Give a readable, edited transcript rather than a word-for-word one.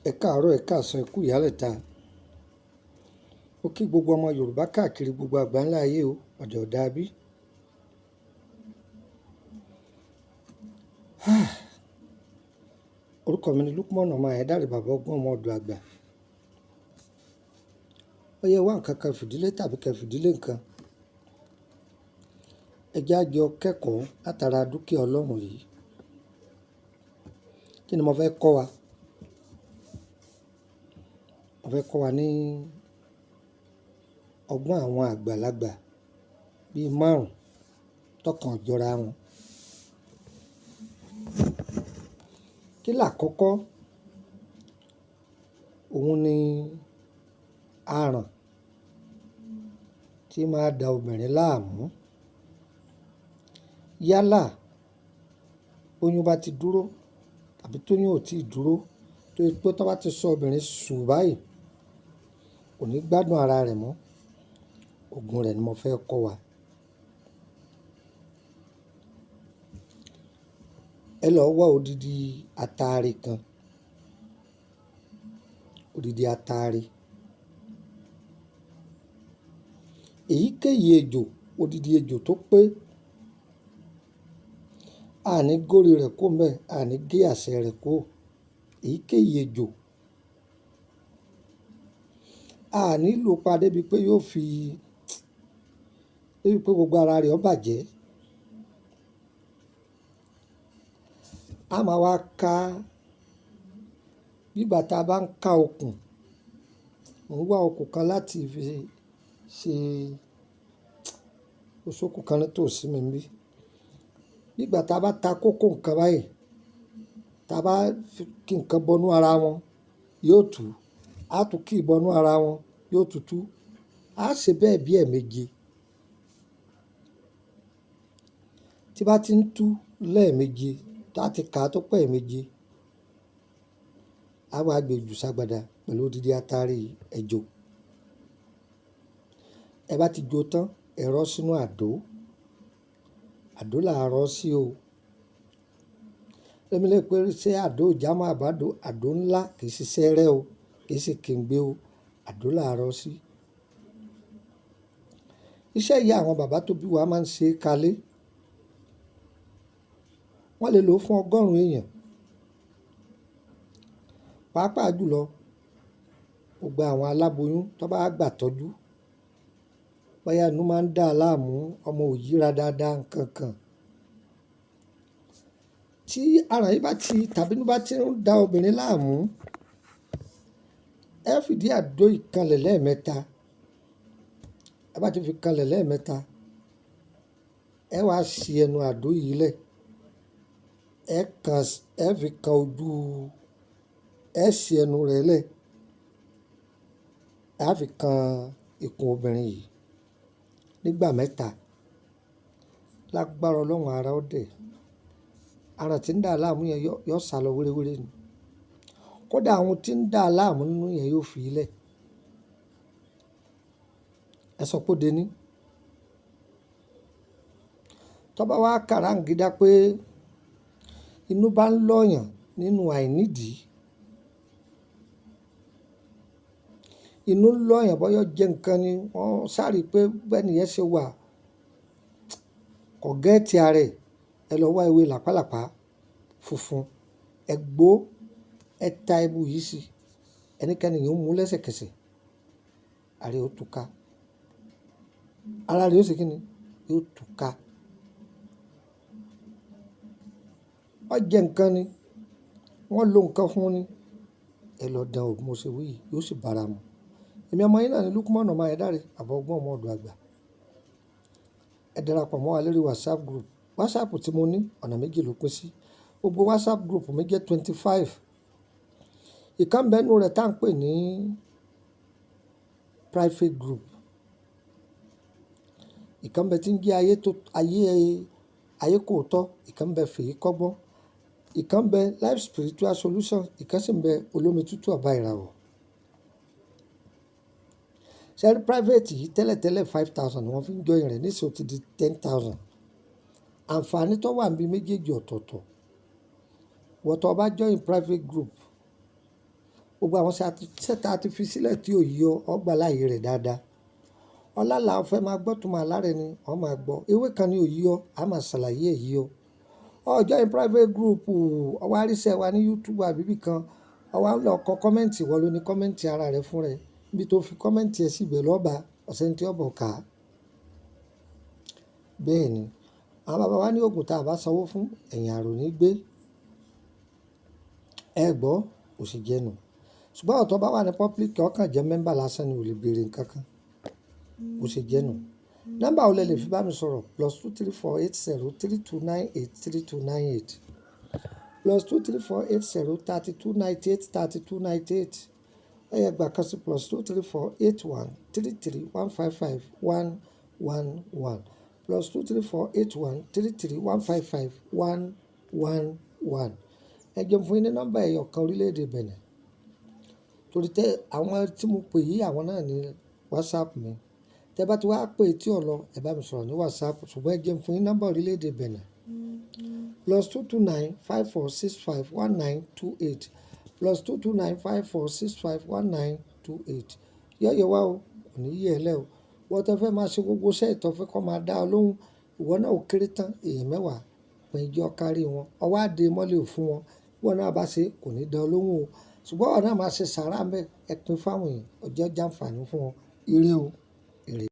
Ẹ káàárọ̀, ẹ káàsán, ẹ kú ìyálẹ̀ta. Mo kí gbogbo ọmọ Yorùbá káàkiri gbogbo àgbáńlá ayé o, ọ̀dẹ̀ ò dáa bí. Orúkọ mi ni Lukman ọmọ Ayédáre, bàbá ọgbọ́n ọmọ ọ̀dọ̀ àgbà. Ó yẹ wá nǹkan kan fìdílé tàbí kẹ́ fìdílé nǹkan. Ẹ jẹ́ á jọ kẹ́kọ̀ọ́ látara dúkìá Ọlọ́run yìí. Kí ni mo fẹ́ kọ́ wa? Mo fẹ́ kọ́ wa ní ọgbọ́n àwọn àgbàlagbà bíi 5 tọ́kàn jọra wọn. Kí làkọ́kọ́? Òun ni Àrùn tí máa da obìnrin láàmú. Yálà oyún bá ti dúró tàbí tóyún ò tí ì dúró, tó yẹ pé tó bá ti sọ obìnrin sùn báyìí kò ní gbádùn ara rẹ̀ mọ́. Ògùn rẹ̀ ni mo fẹ́ kọ́ wa. Ẹ lọ wá odidi àtàrí kan, odidi àtàrí. Èyíkéyìí ejò, odidi ejò tó pé, àní górí rẹ̀ kó mbẹ̀, àní gé àṣẹ rẹ̀ kó. Èyíkéyìí ejò, àní lò pa débi pé yóò fi, débi pé gbogbo ara rẹ̀ ó bàjẹ́. A máa wá ká, bí ìgbà tá a bá ń ká okùn, mò ń wá okùn kan láti fi ṣe oṣokùn kan nítòsí mi níbí. Bí ìgbà tá a bá ta kókó nǹkan báyìí, tá a bá kí nǹkan bọnú ara wọn yóò tú, á tún kí ìbọnú ara wọn yóò tutù. Á ṣe bẹ́ẹ̀ bí ẹ̀ẹ̀méje. Tí bá ti ń tú lẹ́ẹ̀méje, láti kà á tó pé ẹ̀ẹ̀méje, á wá gbé jù ságbada pẹ̀lú odidi àtàrí ejò. Ẹ bá ti jó tán, ẹ rọ́ sínú àdó. Àdó là á rọ́ sí o. Lẹ́mi lè pé ṣé àdó ìjámọ̀ àbádò, àdó ńlá kì í ṣiṣẹ́ rẹ́ o, kì í sì kèǹgbé o. Àdó là á rọ́ sí. Iṣẹ́ yìí àwọn bàbá tó bí wa máa ń ṣe kalẹ̀. Wọ́n lè lò ó fún 100 èèyàn. Pàápàá jùlọ gbogbo àwọn aláboyún tó bá gbà tọ́jú, bóyá inú máa ń dà á láàmú, ọmọ ò yíra dáadáa nǹkan kan. Tí àrùn yìí bá ti, tàbí inú bá ti ń da obìnrin láàmú, ẹ fìdí àdó ìkanlẹ̀ lẹ́ẹ̀mẹ́ta. Ẹ bá ti fi kanlẹ̀ lẹ́ẹ̀mẹ́ta, ẹ wá ṣí ẹnu àdó yìí lẹ̀. Ẹ fi kan ojú, ẹ ṣí ẹnu rẹ̀ lẹ̀. Ẹ á fi kan ikùn obìnrin yìí nígbà 3. Lágbára Ọlọ́run ara ó dẹ̀. Àrùn tí ń dà á láàmú yẹn yóò sálọ wéréwéré ni. Kódà àwọn tí ń dà á láàmú nínú yẹn yóò fi í lẹ̀. Ẹ sọ pé ó dení. Tó bá wá kàráǹgídá pé inú bá ń lọ́yàn nínú àìnídìí, inú ń lọ́yàn bọ́yọ́ jẹ́ nǹkan ni wọ́n sáré pé bẹ́ẹ̀ nìyẹn ṣe wà, kò gẹ́ẹ̀tì ara ẹ̀. Ẹ lọ wá ewé làpálàpá funfun, ẹ gbó, ẹ ta ebu yìí sí. Ẹnikẹ́ni yóò mú lẹ́sẹ̀kẹsẹ̀, ara rẹ̀ ó tú ká. Ara rẹ̀ ó ṣe kí ni? Yóò tú ká. Wọ́n jẹ nǹkan ni, wọ́n lo nǹkan fún ni. Ẹ lọ dán o, mo ṣe wí yìí, yóò sì bára mu. Èmi ọmọ yín náà ni Lukman ọmọ Ayédáre, bàbá ọgbọ́n ọmọ ọ̀dọ̀ àgbà. Ẹ darapọ̀ mọ́ wa lórí WhatsApp group. WhatsApp tí mo ní ọ̀nà méjì ló pín sí. Gbogbo WhatsApp group mi jẹ́ 25. Ìkan bẹ́ẹ̀ nínú rẹ̀ tá à ń pè ní private group. Ìkan bẹ́ẹ̀ tí ń jẹ́ ayé kò tọ́. Ìkan bẹ́ẹ̀ fèyí kọ́gbọ́n. Ìkan bẹ́ẹ̀ life spiritual solution. Ìkan sì ń bẹ olómi tútù ọba ìràwọ̀. Ṣẹ́rí private yìí tẹ́lẹ̀tẹ́lẹ̀ 5,000 ni wọ́n fi ń join rẹ̀, níṣẹ́ ó ti di 10,000. Àǹfààní tó wà níbi méjèèjì ọ̀tọ̀ọ̀tọ̀. Wọ́n tó bá join private group, gbogbo àwọn sẹ́ta ti fi sílẹ̀ tí ò yí ọ ọgbà láàyè rẹ̀ dáadáa. Ọlálà ọ̀fẹ́ máa gbọ́ tó máa lára ẹni ọ máa gbọ́ ewé kan ní òyí ọ a máa ṣàlàyé èyí ọ. Ọjọ́ in private group ọwọ́ àríṣẹ́ wa ní YouTube àbíbí kan ọwọ́ lọ kọ kọ́mẹ́ǹtì wọ́n ló ní kọ́mẹ́ǹtì ara rẹ̀ fún rẹ̀ níbi tó fi kọ́mẹ́ǹtì ẹ̀ sí ibẹ̀ lọ́ba ọ̀sẹ̀ ní tí ọ̀bọ̀ ká. Bẹ́ẹ̀ ni àwọn bàbá wa ní oògùn tá a bá sanwó fún ẹ̀yìn àrùn ní gbé ẹ gbọ́ kò sì jẹnu ṣùgbọ́n ọ̀tọ̀ bá wà ní public ọkàn jẹ́ mẹ́mbà lásán ni ò lè béèrè nǹkan kan kò sì jẹnu. Nọ́mbà wo lẹ lè fi bá mi sọ̀rọ̀ +2348032983298 +2348032983298 ẹ̀yẹ gbà kan sí +2348133155111 +2348133155111 ẹ jẹun fún yín ní nọ́mbà ẹ̀yọ̀ kan orílẹ̀-èdè Benin torí tẹ àwọn tí mo pè yí àwọn náà ní WhatsApp mi tẹ bá ti wá pè tí ò lọ ẹ bá mi sọ̀rọ̀ ní WhatsApp ṣùgbọ́n ẹ jẹun fún yín nọ́mbà orílẹ̀-èdè Benin +22954651928 +22954651928 yọ̀yẹ̀ wá o kò ní yí ẹ lẹ́ o wọ́n tó fẹ́ máa ṣe gbogbo iṣẹ́ ìtọ́fẹ́ kọ́ máa dá ọ lóhùn ìwọ náà ò kéré tán èèyàn 10 pín ìjọ kárí wọn ọwọ́ àdé mọ́lẹ̀ fún wọn wọn náà bá ṣe kò ní dá ọ lóhùn o ṣùgbọ́n ọ̀nà máa ṣe sàrà mẹ́ ẹ pín fáwọn èèyàn ọjọ́ jàǹfààní fún wọn ire o ire.